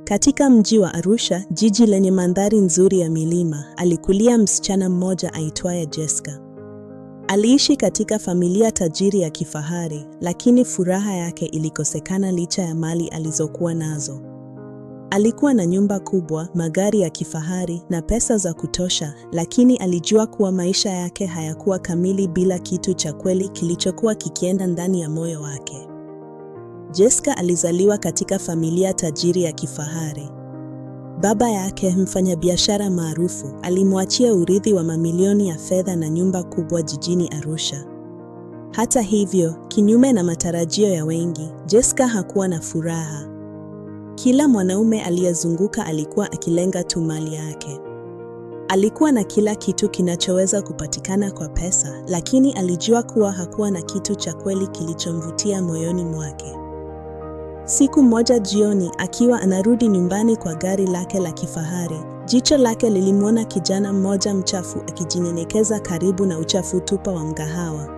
Katika mji wa Arusha, jiji lenye mandhari nzuri ya milima, alikulia msichana mmoja aitwaye Jessica. Aliishi katika familia tajiri ya kifahari, lakini furaha yake ilikosekana licha ya mali alizokuwa nazo. Alikuwa na nyumba kubwa, magari ya kifahari na pesa za kutosha, lakini alijua kuwa maisha yake hayakuwa kamili bila kitu cha kweli kilichokuwa kikienda ndani ya moyo wake. Jessica alizaliwa katika familia tajiri ya kifahari. Baba yake, mfanyabiashara maarufu, alimwachia urithi wa mamilioni ya fedha na nyumba kubwa jijini Arusha. Hata hivyo, kinyume na matarajio ya wengi, Jessica hakuwa na furaha. Kila mwanaume aliyezunguka alikuwa akilenga tu mali yake. Alikuwa na kila kitu kinachoweza kupatikana kwa pesa, lakini alijua kuwa hakuwa na kitu cha kweli kilichomvutia moyoni mwake. Siku moja jioni, akiwa anarudi nyumbani kwa gari lake la kifahari, jicho lake lilimwona kijana mmoja mchafu akijinyenyekeza karibu na uchafu tupa wa mgahawa.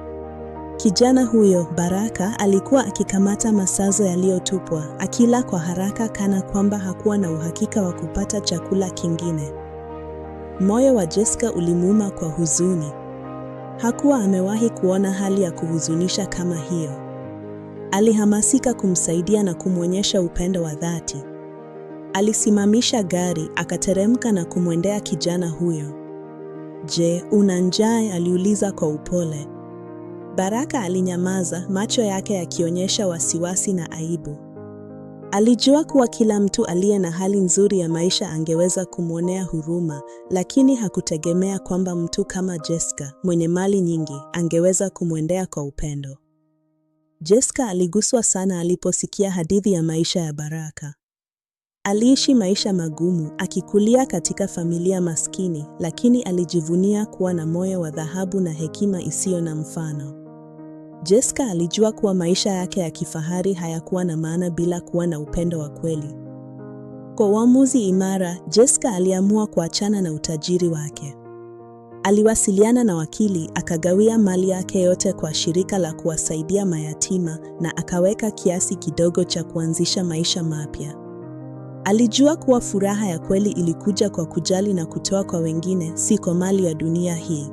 Kijana huyo, Baraka, alikuwa akikamata masazo yaliyotupwa, akila kwa haraka kana kwamba hakuwa na uhakika wa kupata chakula kingine. Moyo wa Jessica ulimuuma kwa huzuni. Hakuwa amewahi kuona hali ya kuhuzunisha kama hiyo. Alihamasika kumsaidia na kumwonyesha upendo wa dhati. Alisimamisha gari, akateremka na kumwendea kijana huyo. "Je, una njaa?" aliuliza kwa upole. Baraka alinyamaza, macho yake yakionyesha wasiwasi na aibu. Alijua kuwa kila mtu aliye na hali nzuri ya maisha angeweza kumwonea huruma, lakini hakutegemea kwamba mtu kama Jessica, mwenye mali nyingi, angeweza kumwendea kwa upendo. Jessica aliguswa sana aliposikia hadithi ya maisha ya Baraka. Aliishi maisha magumu, akikulia katika familia maskini, lakini alijivunia kuwa na moyo wa dhahabu na hekima isiyo na mfano. Jessica alijua kuwa maisha yake ya kifahari hayakuwa na maana bila kuwa na upendo wa kweli. Kwa uamuzi imara, Jessica aliamua kuachana na utajiri wake. Aliwasiliana na wakili, akagawia mali yake yote kwa shirika la kuwasaidia mayatima na akaweka kiasi kidogo cha kuanzisha maisha mapya. Alijua kuwa furaha ya kweli ilikuja kwa kujali na kutoa kwa wengine, si kwa mali ya dunia hii.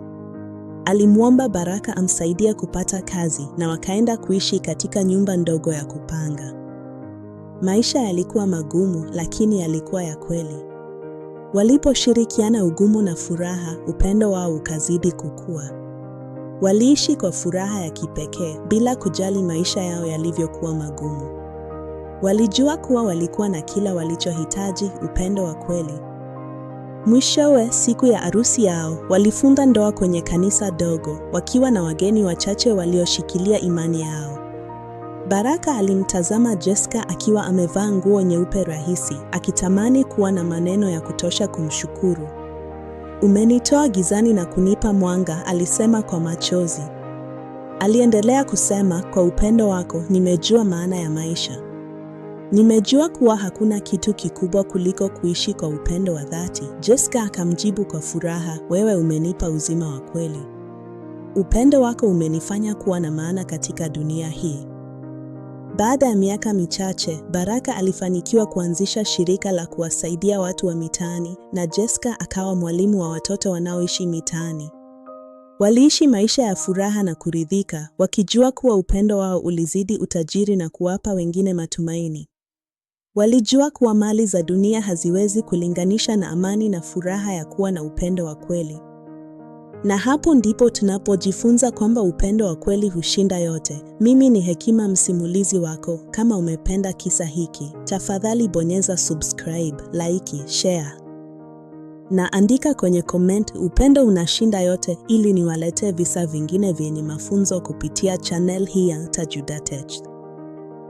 Alimwomba Baraka amsaidie kupata kazi na wakaenda kuishi katika nyumba ndogo ya kupanga. Maisha yalikuwa magumu, lakini yalikuwa ya kweli. Waliposhirikiana ugumu na furaha, upendo wao ukazidi kukua. Waliishi kwa furaha ya kipekee bila kujali maisha yao yalivyokuwa magumu. Walijua kuwa walikuwa na kila walichohitaji, upendo wa kweli. Mwishowe, siku ya harusi yao, walifunga ndoa kwenye kanisa dogo, wakiwa na wageni wachache walioshikilia imani yao. Baraka alimtazama Jessica akiwa amevaa nguo nyeupe rahisi, akitamani kuwa na maneno ya kutosha kumshukuru. "Umenitoa gizani na kunipa mwanga," alisema kwa machozi. Aliendelea kusema, "Kwa upendo wako, nimejua maana ya maisha. Nimejua kuwa hakuna kitu kikubwa kuliko kuishi kwa upendo wa dhati." Jessica akamjibu kwa furaha, "Wewe umenipa uzima wa kweli. Upendo wako umenifanya kuwa na maana katika dunia hii." Baada ya miaka michache, Baraka alifanikiwa kuanzisha shirika la kuwasaidia watu wa mitaani na Jessica akawa mwalimu wa watoto wanaoishi mitaani. Waliishi maisha ya furaha na kuridhika, wakijua kuwa upendo wao ulizidi utajiri na kuwapa wengine matumaini. Walijua kuwa mali za dunia haziwezi kulinganisha na amani na furaha ya kuwa na upendo wa kweli. Na hapo ndipo tunapojifunza kwamba upendo wa kweli hushinda yote. Mimi ni Hekima, msimulizi wako. Kama umependa kisa hiki, tafadhali bonyeza subscribe, like, share. Na andika kwenye comment upendo unashinda yote, ili niwaletee visa vingine vyenye mafunzo kupitia channel hii ya Tajuda Tech.